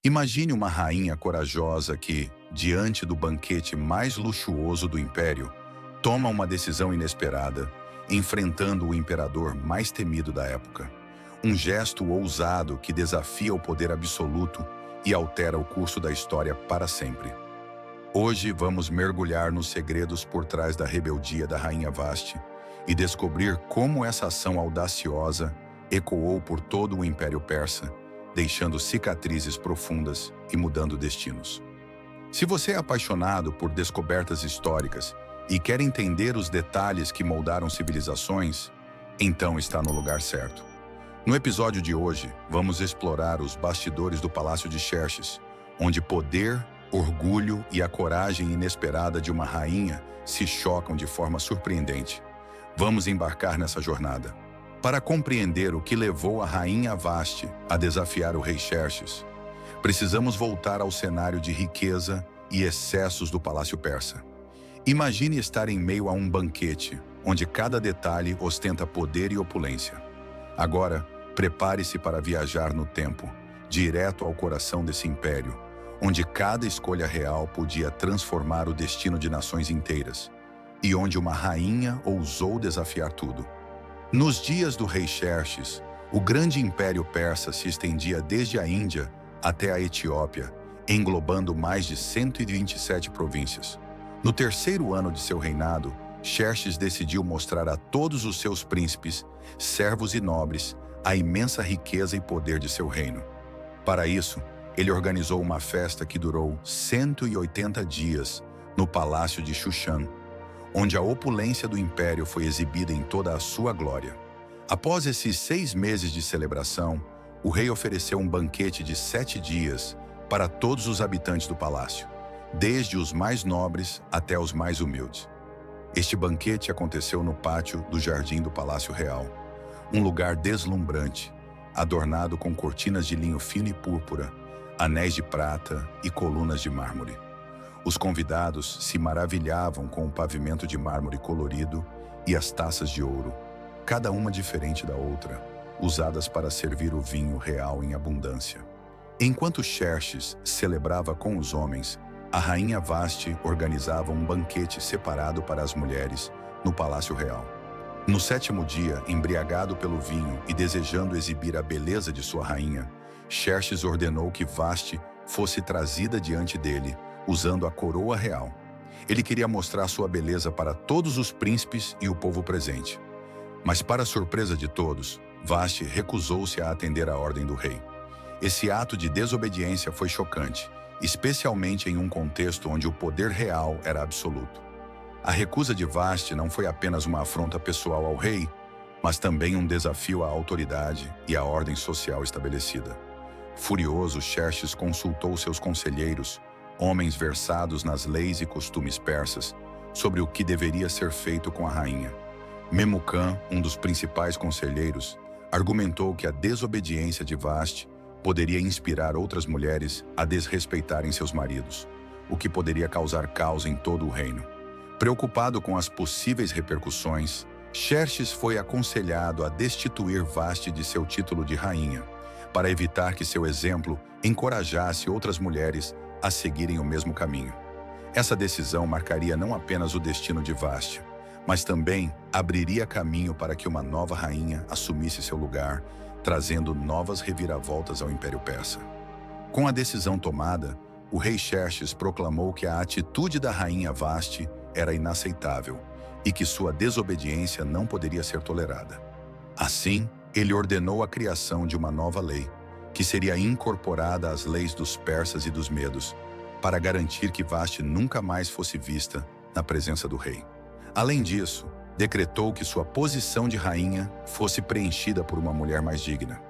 Imagine uma rainha corajosa que, diante do banquete mais luxuoso do império, toma uma decisão inesperada, enfrentando o imperador mais temido da época. Um gesto ousado que desafia o poder absoluto e altera o curso da história para sempre. Hoje vamos mergulhar nos segredos por trás da rebeldia da Rainha Vashti e descobrir como essa ação audaciosa ecoou por todo o Império Persa, deixando cicatrizes profundas e mudando destinos. Se você é apaixonado por descobertas históricas e quer entender os detalhes que moldaram civilizações, então está no lugar certo. No episódio de hoje, vamos explorar os bastidores do Palácio de Xerxes, onde poder, orgulho e a coragem inesperada de uma rainha se chocam de forma surpreendente. Vamos embarcar nessa jornada. Para compreender o que levou a rainha Vashti a desafiar o rei Xerxes, precisamos voltar ao cenário de riqueza e excessos do Palácio Persa. Imagine estar em meio a um banquete, onde cada detalhe ostenta poder e opulência. Agora, prepare-se para viajar no tempo, direto ao coração desse império, onde cada escolha real podia transformar o destino de nações inteiras, e onde uma rainha ousou desafiar tudo. Nos dias do rei Xerxes, o grande império persa se estendia desde a Índia até a Etiópia, englobando mais de 127 províncias. No terceiro ano de seu reinado, Xerxes decidiu mostrar a todos os seus príncipes, servos e nobres a imensa riqueza e poder de seu reino. Para isso, ele organizou uma festa que durou 180 dias no Palácio de Xuxan, onde a opulência do império foi exibida em toda a sua glória. Após esses 6 meses de celebração, o rei ofereceu um banquete de 7 dias para todos os habitantes do palácio, desde os mais nobres até os mais humildes. Este banquete aconteceu no pátio do Jardim do Palácio Real, um lugar deslumbrante, adornado com cortinas de linho fino e púrpura, anéis de prata e colunas de mármore. Os convidados se maravilhavam com o pavimento de mármore colorido e as taças de ouro, cada uma diferente da outra, usadas para servir o vinho real em abundância. Enquanto Xerxes celebrava com os homens, a rainha Vashti organizava um banquete separado para as mulheres no Palácio Real. No 7º dia, embriagado pelo vinho e desejando exibir a beleza de sua rainha, Xerxes ordenou que Vashti fosse trazida diante dele, usando a coroa real. Ele queria mostrar sua beleza para todos os príncipes e o povo presente. Mas, para surpresa de todos, Vashti recusou-se a atender à ordem do rei. Esse ato de desobediência foi chocante, especialmente em um contexto onde o poder real era absoluto. A recusa de Vashti não foi apenas uma afronta pessoal ao rei, mas também um desafio à autoridade e à ordem social estabelecida. Furioso, Xerxes consultou seus conselheiros, homens versados nas leis e costumes persas, sobre o que deveria ser feito com a rainha. Memucã, um dos principais conselheiros, argumentou que a desobediência de Vashti poderia inspirar outras mulheres a desrespeitarem seus maridos, o que poderia causar caos em todo o reino. Preocupado com as possíveis repercussões, Xerxes foi aconselhado a destituir Vashti de seu título de rainha, para evitar que seu exemplo encorajasse outras mulheres a seguirem o mesmo caminho. Essa decisão marcaria não apenas o destino de Vashti, mas também abriria caminho para que uma nova rainha assumisse seu lugar, trazendo novas reviravoltas ao Império Persa. Com a decisão tomada, o rei Xerxes proclamou que a atitude da rainha Vashti era inaceitável e que sua desobediência não poderia ser tolerada. Assim, ele ordenou a criação de uma nova lei, que seria incorporada às leis dos persas e dos medos, para garantir que Vashti nunca mais fosse vista na presença do rei. Além disso, decretou que sua posição de rainha fosse preenchida por uma mulher mais digna.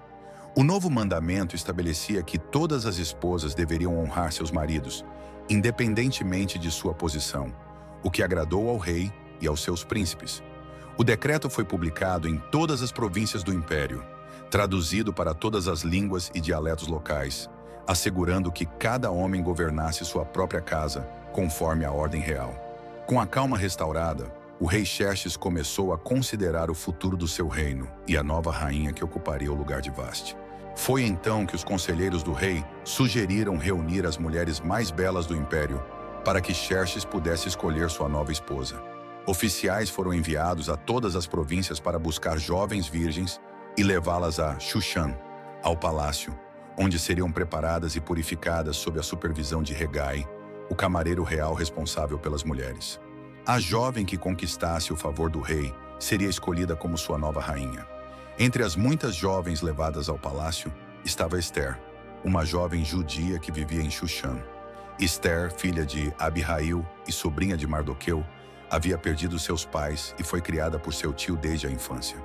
O novo mandamento estabelecia que todas as esposas deveriam honrar seus maridos, independentemente de sua posição, o que agradou ao rei e aos seus príncipes. O decreto foi publicado em todas as províncias do império, traduzido para todas as línguas e dialetos locais, assegurando que cada homem governasse sua própria casa, conforme a ordem real. Com a calma restaurada, o rei Xerxes começou a considerar o futuro do seu reino e a nova rainha que ocuparia o lugar de Vashti. Foi então que os conselheiros do rei sugeriram reunir as mulheres mais belas do império para que Xerxes pudesse escolher sua nova esposa. Oficiais foram enviados a todas as províncias para buscar jovens virgens e levá-las a Xuxã, ao palácio, onde seriam preparadas e purificadas sob a supervisão de Hegai, o camareiro real responsável pelas mulheres. A jovem que conquistasse o favor do rei seria escolhida como sua nova rainha. Entre as muitas jovens levadas ao palácio estava Ester, uma jovem judia que vivia em Xuxã. Ester, filha de Abihail e sobrinha de Mardoqueu, havia perdido seus pais e foi criada por seu tio desde a infância.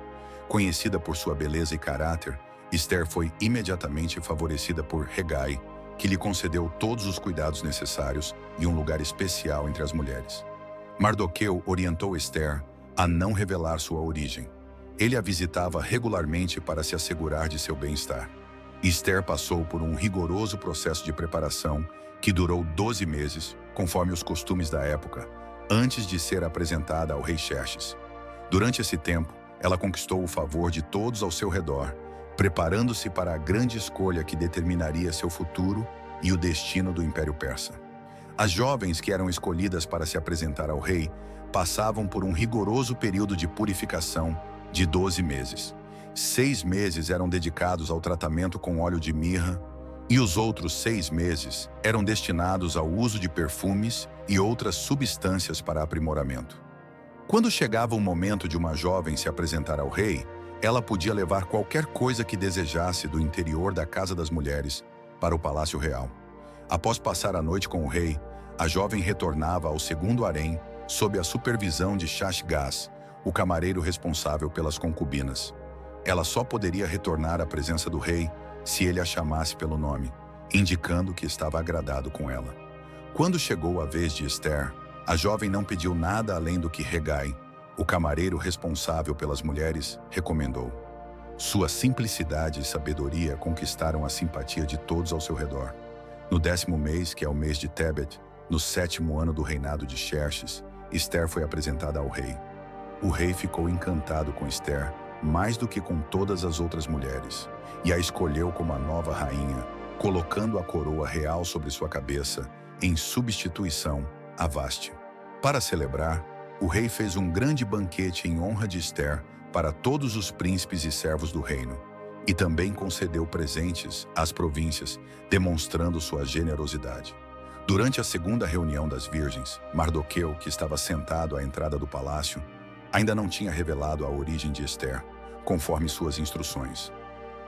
Conhecida por sua beleza e caráter, Ester foi imediatamente favorecida por Hegai, que lhe concedeu todos os cuidados necessários e um lugar especial entre as mulheres. Mardoqueu orientou Ester a não revelar sua origem. Ele a visitava regularmente para se assegurar de seu bem-estar. Ester passou por um rigoroso processo de preparação que durou 12 meses, conforme os costumes da época, antes de ser apresentada ao rei Xerxes. Durante esse tempo, ela conquistou o favor de todos ao seu redor, preparando-se para a grande escolha que determinaria seu futuro e o destino do Império Persa. As jovens que eram escolhidas para se apresentar ao rei passavam por um rigoroso período de purificação de 12 meses. 6 meses eram dedicados ao tratamento com óleo de mirra e os outros 6 meses eram destinados ao uso de perfumes e outras substâncias para aprimoramento. Quando chegava o momento de uma jovem se apresentar ao rei, ela podia levar qualquer coisa que desejasse do interior da Casa das Mulheres para o Palácio Real. Após passar a noite com o rei, a jovem retornava ao segundo harém sob a supervisão de Shaashgaz, o camareiro responsável pelas concubinas. Ela só poderia retornar à presença do rei se ele a chamasse pelo nome, indicando que estava agradado com ela. Quando chegou a vez de Ester, a jovem não pediu nada além do que Hegai, o camareiro responsável pelas mulheres, recomendou. Sua simplicidade e sabedoria conquistaram a simpatia de todos ao seu redor. No 10º mês, que é o mês de Tebet, no 7º ano do reinado de Xerxes, Ester foi apresentada ao rei. O rei ficou encantado com Ester, mais do que com todas as outras mulheres, e a escolheu como a nova rainha, colocando a coroa real sobre sua cabeça, em substituição a Vasti. Para celebrar, o rei fez um grande banquete em honra de Ester para todos os príncipes e servos do reino, e também concedeu presentes às províncias, demonstrando sua generosidade. Durante a segunda reunião das virgens, Mardoqueu, que estava sentado à entrada do palácio, ainda não tinha revelado a origem de Ester, conforme suas instruções.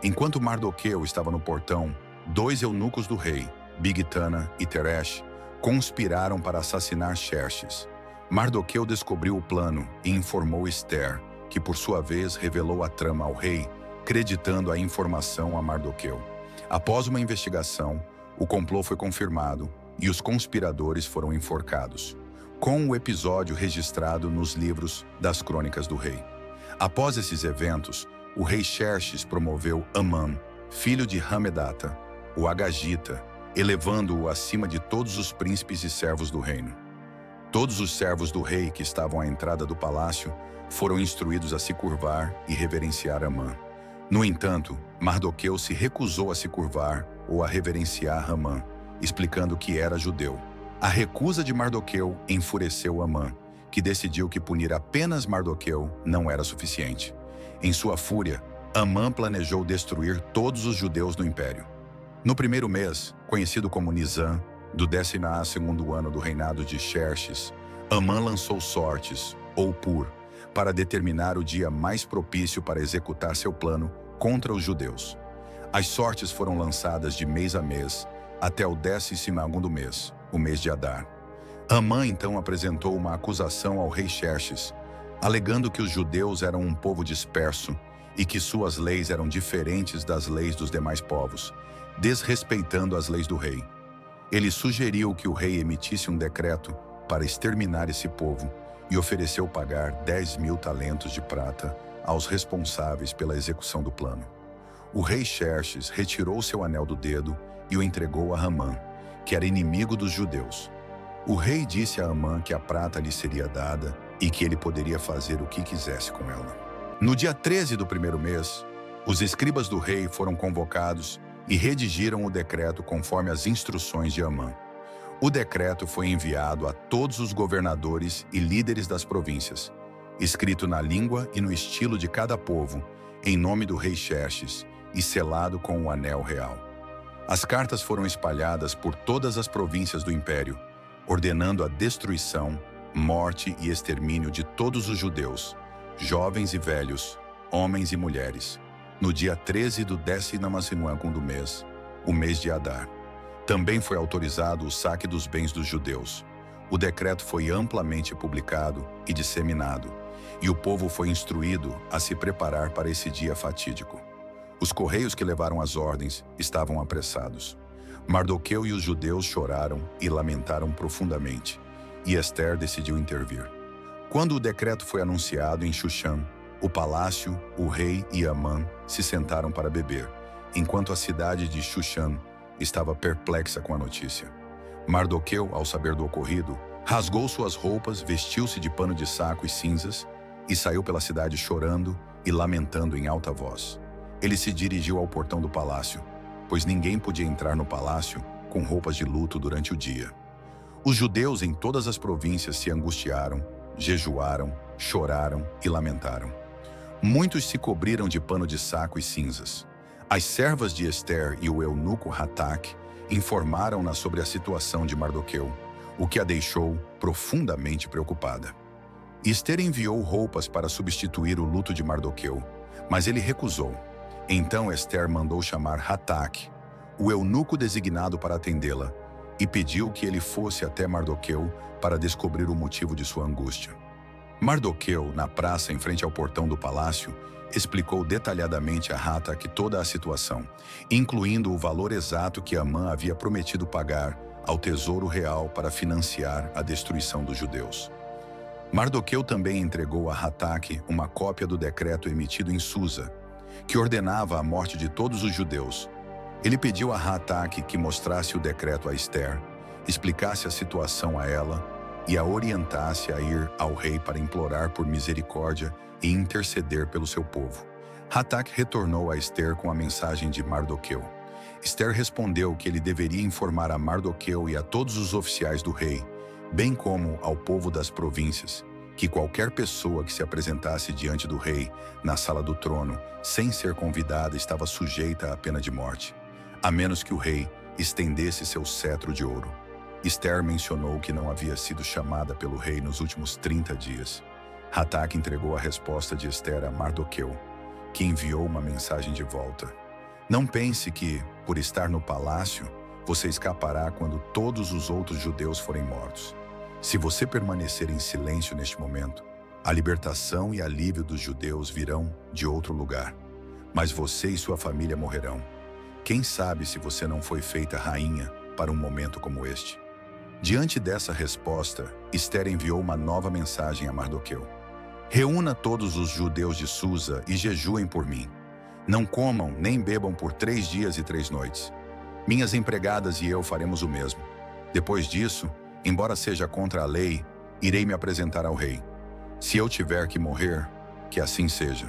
Enquanto Mardoqueu estava no portão, 2 eunucos do rei, Bigtana e Teresh, conspiraram para assassinar Xerxes. Mardoqueu descobriu o plano e informou Ester, que por sua vez revelou a trama ao rei, creditando a informação a Mardoqueu. Após uma investigação, o complô foi confirmado e os conspiradores foram enforcados, com o episódio registrado nos livros das Crônicas do Rei. Após esses eventos, o rei Xerxes promoveu Amã, filho de Hamedata, o Agagita, elevando-o acima de todos os príncipes e servos do reino. Todos os servos do rei que estavam à entrada do palácio foram instruídos a se curvar e reverenciar Amã. No entanto, Mardoqueu se recusou a se curvar ou a reverenciar Amã, explicando que era judeu. A recusa de Mardoqueu enfureceu Amã, que decidiu que punir apenas Mardoqueu não era suficiente. Em sua fúria, Amã planejou destruir todos os judeus do império. No primeiro mês, conhecido como Nisan, do 12º ano do reinado de Xerxes, Amã lançou sortes, ou pur, para determinar o dia mais propício para executar seu plano contra os judeus. As sortes foram lançadas de mês a mês, até o 12º mês, o mês de Adar. Amã então apresentou uma acusação ao rei Xerxes, alegando que os judeus eram um povo disperso e que suas leis eram diferentes das leis dos demais povos, desrespeitando as leis do rei. Ele sugeriu que o rei emitisse um decreto para exterminar esse povo e ofereceu pagar 10.000 talentos de prata aos responsáveis pela execução do plano. O rei Xerxes retirou seu anel do dedo e o entregou a Amã, que era inimigo dos judeus. O rei disse a Amã que a prata lhe seria dada e que ele poderia fazer o que quisesse com ela. No dia 13 do primeiro mês, Os escribas do rei foram convocados e redigiram o decreto conforme as instruções de Amã. O decreto foi enviado a todos os governadores e líderes das províncias, escrito na língua e no estilo de cada povo, em nome do rei Xerxes, e selado com o anel real. As cartas foram espalhadas por todas as províncias do império, ordenando a destruição, morte e extermínio de todos os judeus, jovens e velhos, homens e mulheres, no dia 13 do 12º do mês, o mês de Adar. Também foi autorizado o saque dos bens dos judeus. O decreto foi amplamente publicado e disseminado, e o povo foi instruído a se preparar para esse dia fatídico. Os correios que levaram as ordens estavam apressados. Mardoqueu e os judeus choraram e lamentaram profundamente, e Ester decidiu intervir. Quando o decreto foi anunciado em Xuxã, o palácio, o rei e Amã se sentaram para beber, enquanto a cidade de Xuxã estava perplexa com a notícia. Mardoqueu, ao saber do ocorrido, rasgou suas roupas, vestiu-se de pano de saco e cinzas e saiu pela cidade chorando e lamentando em alta voz. Ele se dirigiu ao portão do palácio, pois ninguém podia entrar no palácio com roupas de luto durante o dia. Os judeus em todas as províncias se angustiaram, jejuaram, choraram e lamentaram. Muitos se cobriram de pano de saco e cinzas. As servas de Ester e o eunuco Hataque informaram-na sobre a situação de Mardoqueu, o que a deixou profundamente preocupada. Ester enviou roupas para substituir o luto de Mardoqueu, mas ele recusou. Então Ester mandou chamar Hataque, o eunuco designado para atendê-la, e pediu que ele fosse até Mardoqueu para descobrir o motivo de sua angústia. Mardoqueu, na praça em frente ao portão do palácio, explicou detalhadamente a Hataque toda a situação, incluindo o valor exato que Amã havia prometido pagar ao tesouro real para financiar a destruição dos judeus. Mardoqueu também entregou a Hataque uma cópia do decreto emitido em Susa, que ordenava a morte de todos os judeus. Ele pediu a Hataque que mostrasse o decreto a Ester, explicasse a situação a ela e a orientasse a ir ao rei para implorar por misericórdia e interceder pelo seu povo. Hataque retornou a Ester com a mensagem de Mardoqueu. Ester respondeu que ele deveria informar a Mardoqueu e a todos os oficiais do rei, bem como ao povo das províncias, que qualquer pessoa que se apresentasse diante do rei, na sala do trono, sem ser convidada, estava sujeita à pena de morte, a menos que o rei estendesse seu cetro de ouro. Ester mencionou que não havia sido chamada pelo rei nos últimos 30 dias. Hataque entregou a resposta de Ester a Mardoqueu, que enviou uma mensagem de volta. Não pense que, por estar no palácio, você escapará quando todos os outros judeus forem mortos. Se você permanecer em silêncio neste momento, a libertação e alívio dos judeus virão de outro lugar, mas você e sua família morrerão. Quem sabe se você não foi feita rainha para um momento como este? Diante dessa resposta, Ester enviou uma nova mensagem a Mardoqueu. Reúna todos os judeus de Susa e jejuem por mim. Não comam nem bebam por 3 dias e 3 noites. Minhas empregadas e eu faremos o mesmo. Depois disso, embora seja contra a lei, irei me apresentar ao rei. Se eu tiver que morrer, que assim seja.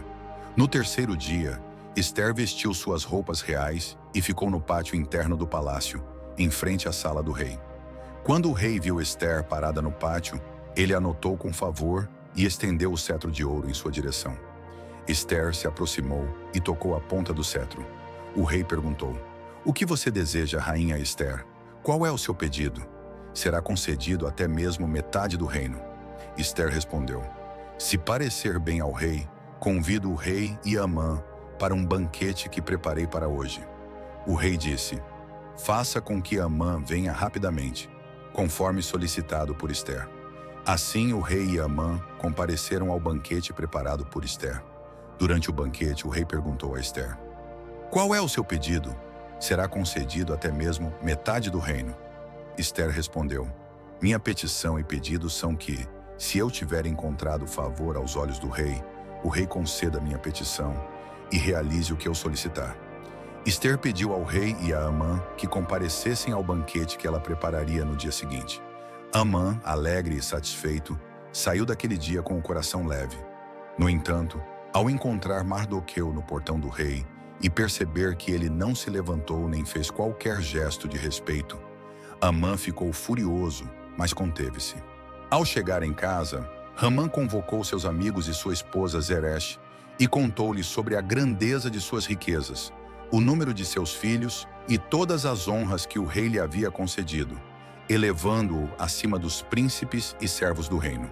No 3º dia, Ester vestiu suas roupas reais e ficou no pátio interno do palácio, em frente à sala do rei. Quando o rei viu Ester parada no pátio, ele a notou com favor e estendeu o cetro de ouro em sua direção. Ester se aproximou e tocou a ponta do cetro. O rei perguntou: "O que você deseja, rainha Ester? Qual é o seu pedido? Será concedido até mesmo metade do reino." Ester respondeu: "Se parecer bem ao rei, convido o rei e Amã para um banquete que preparei para hoje." O rei disse: "Faça com que Amã venha rapidamente, conforme solicitado por Ester." Assim o rei e Amã compareceram ao banquete preparado por Ester. Durante o banquete, o rei perguntou a Ester: "Qual é o seu pedido? Será concedido até mesmo metade do reino." Ester respondeu: "Minha petição e pedido são que, se eu tiver encontrado favor aos olhos do rei, o rei conceda minha petição e realize o que eu solicitar." Ester pediu ao rei e a Amã que comparecessem ao banquete que ela prepararia no dia seguinte. Amã, alegre e satisfeito, saiu daquele dia com o coração leve. No entanto, Ao encontrar Mardoqueu no portão do rei e perceber que ele não se levantou nem fez qualquer gesto de respeito, Amã ficou furioso, mas conteve-se. Ao chegar em casa, Ramã convocou seus amigos e sua esposa Zeresh e contou-lhes sobre a grandeza de suas riquezas, o número de seus filhos e todas as honras que o rei lhe havia concedido, elevando-o acima dos príncipes e servos do reino.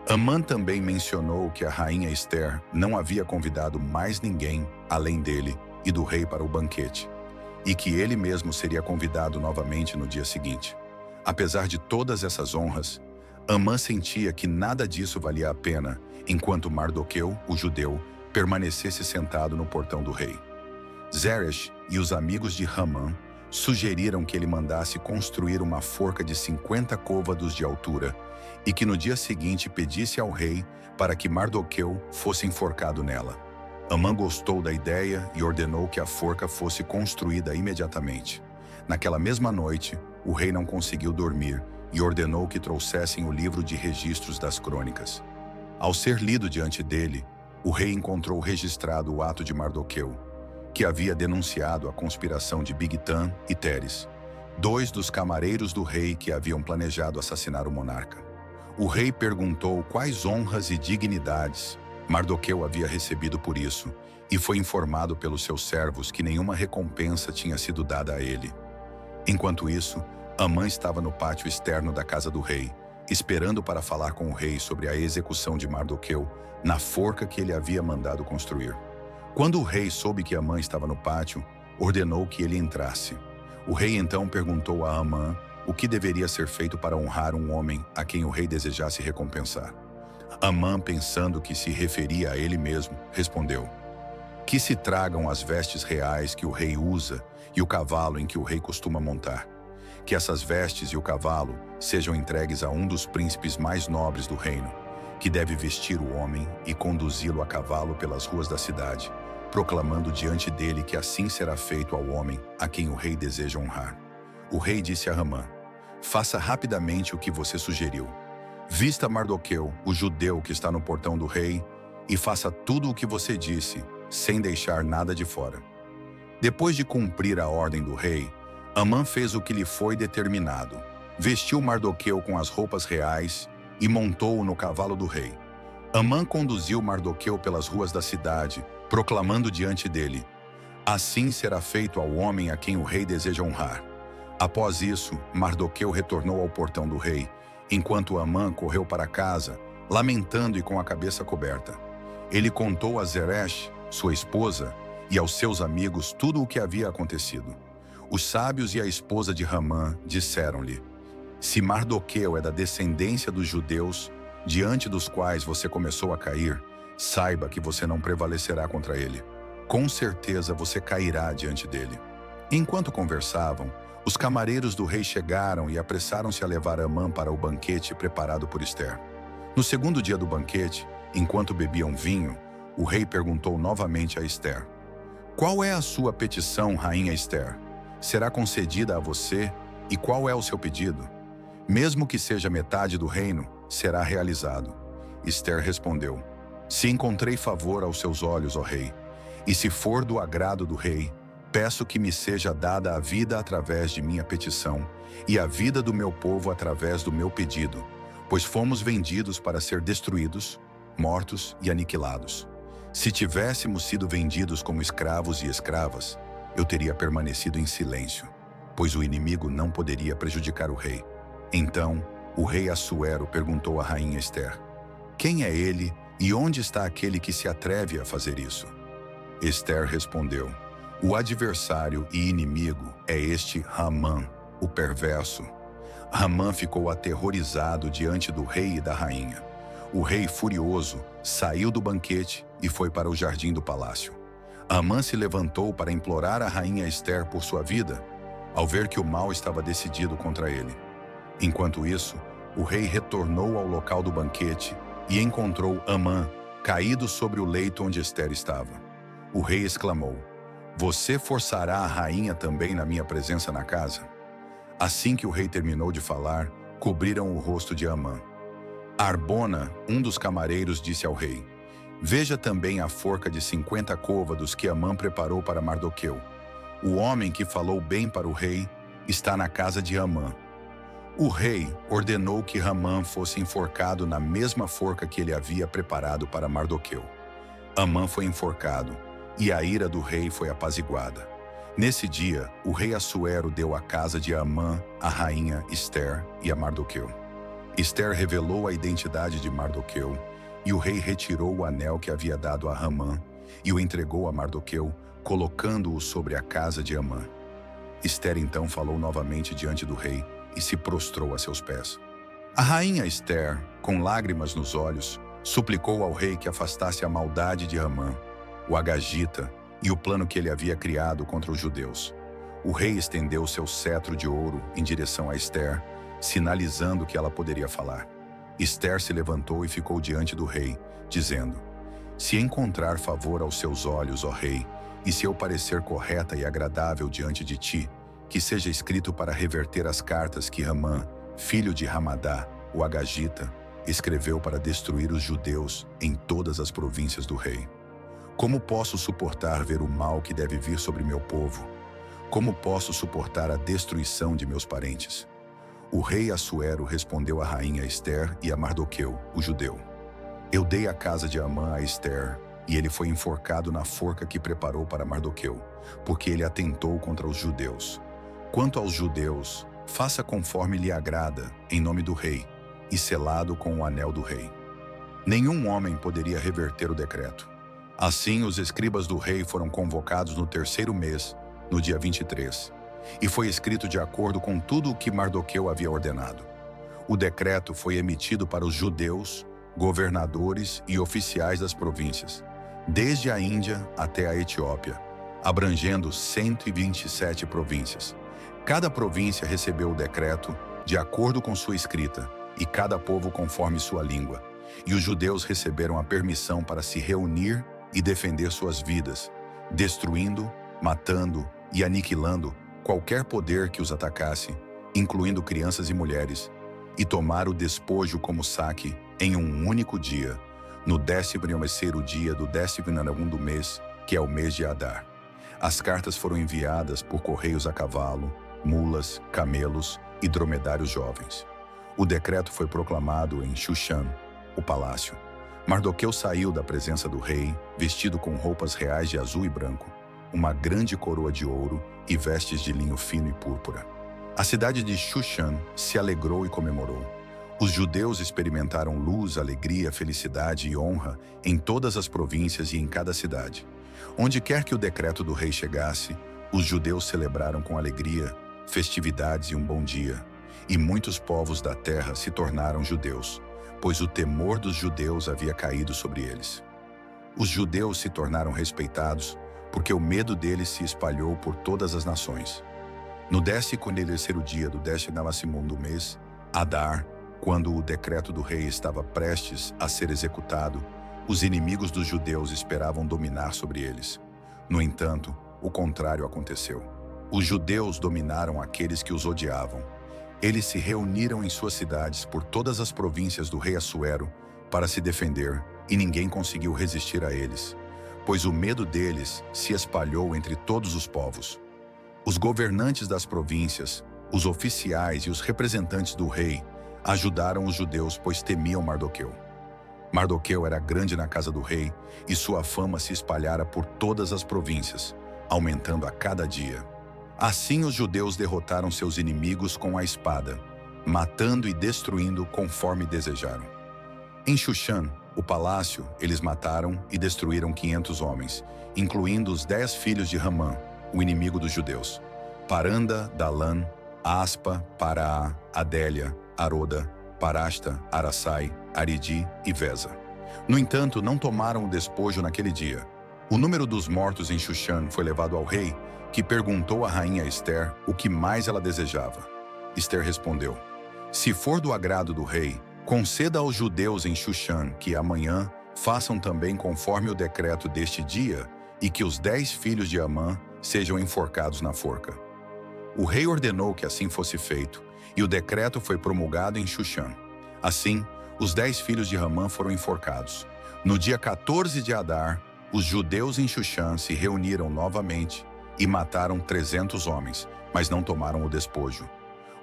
Amã também mencionou que a rainha Ester não havia convidado mais ninguém, além dele e do rei, para o banquete, e que ele mesmo seria convidado novamente no dia seguinte. Apesar de todas essas honras, Amã sentia que nada disso valia a pena, enquanto Mardoqueu, o judeu, permanecesse sentado no portão do rei. Zeresh e os amigos de Ramã sugeriram que ele mandasse construir uma forca de 50 côvados de altura e que no dia seguinte pedisse ao rei para que Mardoqueu fosse enforcado nela. Amã gostou da ideia e ordenou que a forca fosse construída imediatamente. Naquela mesma noite, o rei não conseguiu dormir e ordenou que trouxessem o livro de registros das crônicas. Ao ser lido diante dele, o rei encontrou registrado o ato de Mardoqueu, que havia denunciado a conspiração de Bigtan e Teres, dois dos camareiros do rei que haviam planejado assassinar o monarca. O rei perguntou quais honras e dignidades Mardoqueu havia recebido por isso e foi informado pelos seus servos que nenhuma recompensa tinha sido dada a ele. Enquanto isso, Amã estava no pátio externo da casa do rei, esperando para falar com o rei sobre a execução de Mardoqueu na forca que ele havia mandado construir. Quando o rei soube que Amã estava no pátio, ordenou que ele entrasse. O rei então perguntou a Amã o que deveria ser feito para honrar um homem a quem o rei desejasse recompensar. Amã, pensando que se referia a ele mesmo, respondeu: que se tragam as vestes reais que o rei usa e o cavalo em que o rei costuma montar. Que essas vestes e o cavalo sejam entregues a um dos príncipes mais nobres do reino, que deve vestir o homem e conduzi-lo a cavalo pelas ruas da cidade, proclamando diante dele que assim será feito ao homem a quem o rei deseja honrar. O rei disse a Ramã: faça rapidamente o que você sugeriu. Vista Mardoqueu, o judeu que está no portão do rei, e faça tudo o que você disse, sem deixar nada de fora. Depois de cumprir a ordem do rei, Amã fez o que lhe foi determinado. Vestiu Mardoqueu com as roupas reais e montou-o no cavalo do rei. Amã conduziu Mardoqueu pelas ruas da cidade, proclamando diante dele: assim será feito ao homem a quem o rei deseja honrar. Após isso, Mardoqueu retornou ao portão do rei, enquanto Amã correu para casa, lamentando e com a cabeça coberta. Ele contou a Zeresh, sua esposa, e aos seus amigos tudo o que havia acontecido. Os sábios e a esposa de Ramã disseram-lhe: se Mardoqueu é da descendência dos judeus, diante dos quais você começou a cair, saiba que você não prevalecerá contra ele. Com certeza você cairá diante dele. Enquanto conversavam, os camareiros do rei chegaram e apressaram-se a levar Amã para o banquete preparado por Ester. No segundo dia do banquete, enquanto bebiam vinho, o rei perguntou novamente a Ester: qual é a sua petição, rainha Ester? Será concedida a você, e qual é o seu pedido? Mesmo que seja metade do reino, será realizado. Ester respondeu: se encontrei favor aos seus olhos, ó rei, e se for do agrado do rei, peço que me seja dada a vida através de minha petição, e a vida do meu povo através do meu pedido, pois fomos vendidos para ser destruídos, mortos e aniquilados. Se tivéssemos sido vendidos como escravos e escravas, eu teria permanecido em silêncio, pois o inimigo não poderia prejudicar o rei. Então, o rei Assuero perguntou à rainha Ester: quem é ele e onde está aquele que se atreve a fazer isso? Ester respondeu: o adversário e inimigo é este Ramã, o perverso. Ramã ficou aterrorizado diante do rei e da rainha. O rei, furioso, saiu do banquete e foi para o jardim do palácio. Amã se levantou para implorar a rainha Ester por sua vida, ao ver que o mal estava decidido contra ele. Enquanto isso, o rei retornou ao local do banquete e encontrou Amã caído sobre o leito onde Ester estava. O rei exclamou: você forçará a rainha também na minha presença na casa? Assim que o rei terminou de falar, cobriram o rosto de Amã. Arbona, um dos camareiros, disse ao rei: Veja também a forca de 50 côvados que Amã preparou para Mardoqueu. O homem que falou bem para o rei está na casa de Amã. O rei ordenou que Amã fosse enforcado na mesma forca que ele havia preparado para Mardoqueu. Amã foi enforcado, e a ira do rei foi apaziguada. Nesse dia, o rei Assuero deu a casa de Amã à rainha Ester e a Mardoqueu. Ester revelou a identidade de Mardoqueu, e o rei retirou o anel que havia dado a Amã e o entregou a Mardoqueu, colocando-o sobre a casa de Amã. Ester então falou novamente diante do rei e se prostrou a seus pés. A rainha Ester, com lágrimas nos olhos, suplicou ao rei que afastasse a maldade de Amã, o agagita e o plano que ele havia criado contra os judeus. O rei estendeu seu cetro de ouro em direção a Ester, sinalizando que ela poderia falar. Ester se levantou e ficou diante do rei, dizendo: Se encontrar favor aos seus olhos, ó rei, e se eu parecer correta e agradável diante de ti, que seja escrito para reverter as cartas que Amã, filho de Hamadá, o agagita, escreveu para destruir os judeus em todas as províncias do rei. Como posso suportar ver o mal que deve vir sobre meu povo? Como posso suportar a destruição de meus parentes? O rei Assuero respondeu à rainha Ester e a Mardoqueu, o judeu: Eu dei a casa de Amã a Ester, e ele foi enforcado na forca que preparou para Mardoqueu, porque ele atentou contra os judeus. Quanto aos judeus, faça conforme lhe agrada, em nome do rei, e selado com o anel do rei. Nenhum homem poderia reverter o decreto. Assim, os escribas do rei foram convocados no terceiro mês, no dia 23, e foi escrito de acordo com tudo o que Mardoqueu havia ordenado. O decreto foi emitido para os judeus, governadores e oficiais das províncias, desde a Índia até a Etiópia, abrangendo 127 províncias. Cada província recebeu o decreto de acordo com sua escrita, e cada povo conforme sua língua. E os judeus receberam a permissão para se reunir e defender suas vidas, destruindo, matando e aniquilando qualquer poder que os atacasse, incluindo crianças e mulheres, e tomar o despojo como saque em um único dia, no 13º dia do 19º mês, que é o mês de Adar. As cartas foram enviadas por correios a cavalo, mulas, camelos e dromedários jovens. O decreto foi proclamado em Xuxã, o palácio. Mardoqueu saiu da presença do rei, vestido com roupas reais de azul e branco, uma grande coroa de ouro e vestes de linho fino e púrpura. A cidade de Xuxã se alegrou e comemorou. Os judeus experimentaram luz, alegria, felicidade e honra em todas as províncias e em cada cidade. Onde quer que o decreto do rei chegasse, os judeus celebraram com alegria, festividades e um bom dia. E muitos povos da terra se tornaram judeus, pois o temor dos judeus havia caído sobre eles. Os judeus se tornaram respeitados, porque o medo deles se espalhou por todas as nações. No 13º dia do 12º mês, Adar, quando o decreto do rei estava prestes a ser executado, os inimigos dos judeus esperavam dominar sobre eles. No entanto, o contrário aconteceu. Os judeus dominaram aqueles que os odiavam. Eles se reuniram em suas cidades por todas as províncias do rei Assuero para se defender, e ninguém conseguiu resistir a eles, pois o medo deles se espalhou entre todos os povos. Os governantes das províncias, os oficiais e os representantes do rei ajudaram os judeus, pois temiam Mardoqueu. Mardoqueu era grande na casa do rei, e sua fama se espalhara por todas as províncias, aumentando a cada dia. Assim os judeus derrotaram seus inimigos com a espada, matando e destruindo conforme desejaram. Em Xuxã, o palácio, eles mataram e destruíram 500 homens, incluindo os 10 filhos de Ramã, o inimigo dos judeus: Paranda, Dalã, Aspa, Paraá, Adélia, Aroda, Parasta, Araçai, Aridi e Veza. No entanto, não tomaram o despojo naquele dia. O número dos mortos em Xuxã foi levado ao rei, que perguntou à rainha Ester o que mais ela desejava. Ester respondeu: Se for do agrado do rei, conceda aos judeus em Xuxã que amanhã façam também conforme o decreto deste dia, e que os 10 filhos de Amã sejam enforcados na forca. O rei ordenou que assim fosse feito, e o decreto foi promulgado em Xuxã. Assim, os 10 filhos de Ramã foram enforcados. No dia 14 de Adar, os judeus em Xuxã se reuniram novamente e mataram 300 homens, mas não tomaram o despojo.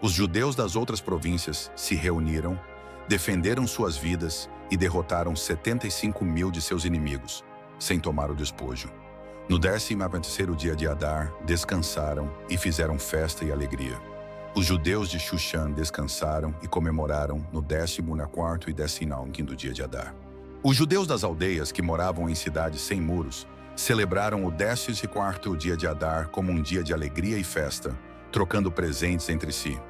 Os judeus das outras províncias se reuniram, defenderam suas vidas e derrotaram 75.000 de seus inimigos, sem tomar o despojo. No 13º dia de Adar, descansaram e fizeram festa e alegria. Os judeus de Xuxã descansaram e comemoraram no 14º e 15º dia de Adar. Os judeus das aldeias que moravam em cidades sem muros celebraram o 14º dia de Adar como um dia de alegria e festa, trocando presentes entre si.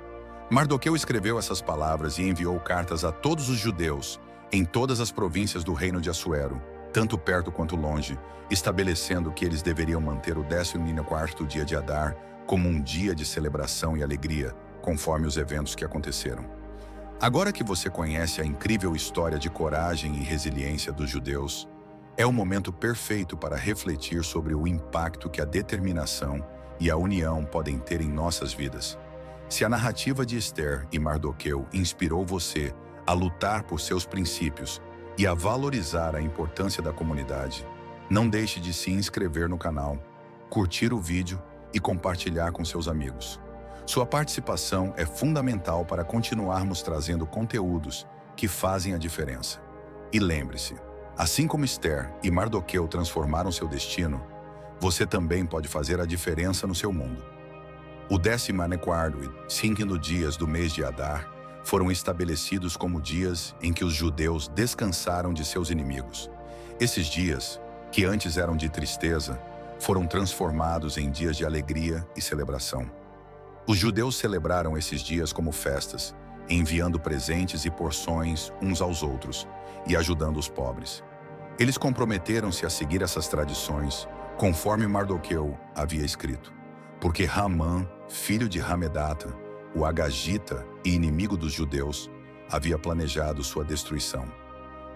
Mardoqueu escreveu essas palavras e enviou cartas a todos os judeus em todas as províncias do reino de Assuero, tanto perto quanto longe, estabelecendo que eles deveriam manter o 14º dia de Adar como um dia de celebração e alegria, conforme os eventos que aconteceram. Agora que você conhece a incrível história de coragem e resiliência dos judeus, é o momento perfeito para refletir sobre o impacto que a determinação e a união podem ter em nossas vidas. Se a narrativa de Esther e Mardoqueu inspirou você a lutar por seus princípios e a valorizar a importância da comunidade, não deixe de se inscrever no canal, curtir o vídeo e compartilhar com seus amigos. Sua participação é fundamental para continuarmos trazendo conteúdos que fazem a diferença. E lembre-se, assim como Esther e Mardoqueu transformaram seu destino, você também pode fazer a diferença no seu mundo. O 14º e 15º dias do mês de Adar foram estabelecidos como dias em que os judeus descansaram de seus inimigos. Esses dias, que antes eram de tristeza, foram transformados em dias de alegria e celebração. Os judeus celebraram esses dias como festas, enviando presentes e porções uns aos outros e ajudando os pobres. Eles comprometeram-se a seguir essas tradições, conforme Mardoqueu havia escrito, porque Ramã, filho de Hamedata, o Agagita e inimigo dos judeus, havia planejado sua destruição.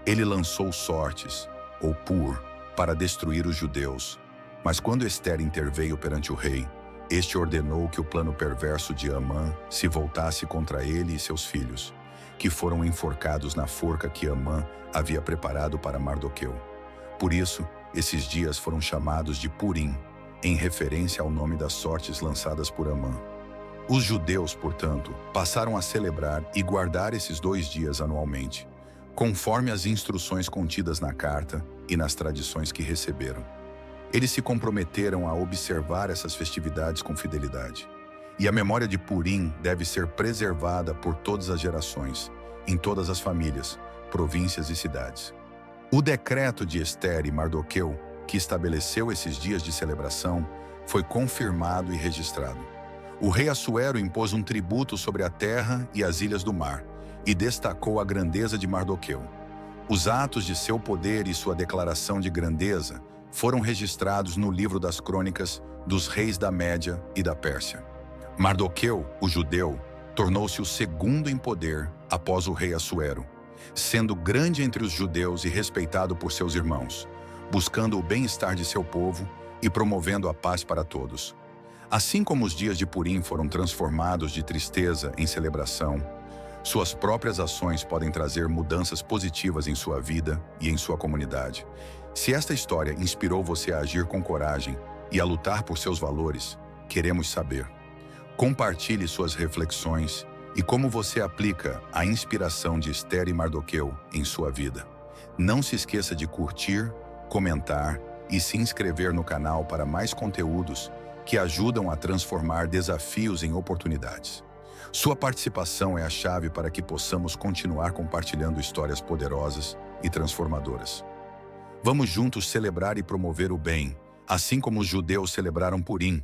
Ele lançou sortes, ou pur, para destruir os judeus, mas quando Esther interveio perante o rei, este ordenou que o plano perverso de Amã se voltasse contra ele e seus filhos, que foram enforcados na forca que Amã havia preparado para Mardoqueu. Por isso, esses dias foram chamados de Purim, em referência ao nome das sortes lançadas por Amã. Os judeus, portanto, passaram a celebrar e guardar esses 2 dias anualmente, conforme as instruções contidas na carta e nas tradições que receberam. Eles se comprometeram a observar essas festividades com fidelidade. E a memória de Purim deve ser preservada por todas as gerações, em todas as famílias, províncias e cidades. O decreto de Esther e Mardoqueu, que estabeleceu esses dias de celebração, foi confirmado e registrado. O rei Assuero impôs um tributo sobre a terra e as ilhas do mar, e destacou a grandeza de Mardoqueu. Os atos de seu poder e sua declaração de grandeza foram registrados no livro das crônicas dos reis da Média e da Pérsia. Mardoqueu, o judeu, tornou-se o segundo em poder após o rei Assuero, sendo grande entre os judeus e respeitado por seus irmãos, buscando o bem-estar de seu povo e promovendo a paz para todos. Assim como os dias de Purim foram transformados de tristeza em celebração, suas próprias ações podem trazer mudanças positivas em sua vida e em sua comunidade. Se esta história inspirou você a agir com coragem e a lutar por seus valores, queremos saber. Compartilhe suas reflexões e como você aplica a inspiração de Esther e Mardoqueu em sua vida. Não se esqueça de curtir, comentar e se inscrever no canal para mais conteúdos que ajudam a transformar desafios em oportunidades. Sua participação é a chave para que possamos continuar compartilhando histórias poderosas e transformadoras. Vamos juntos celebrar e promover o bem, assim como os judeus celebraram Purim,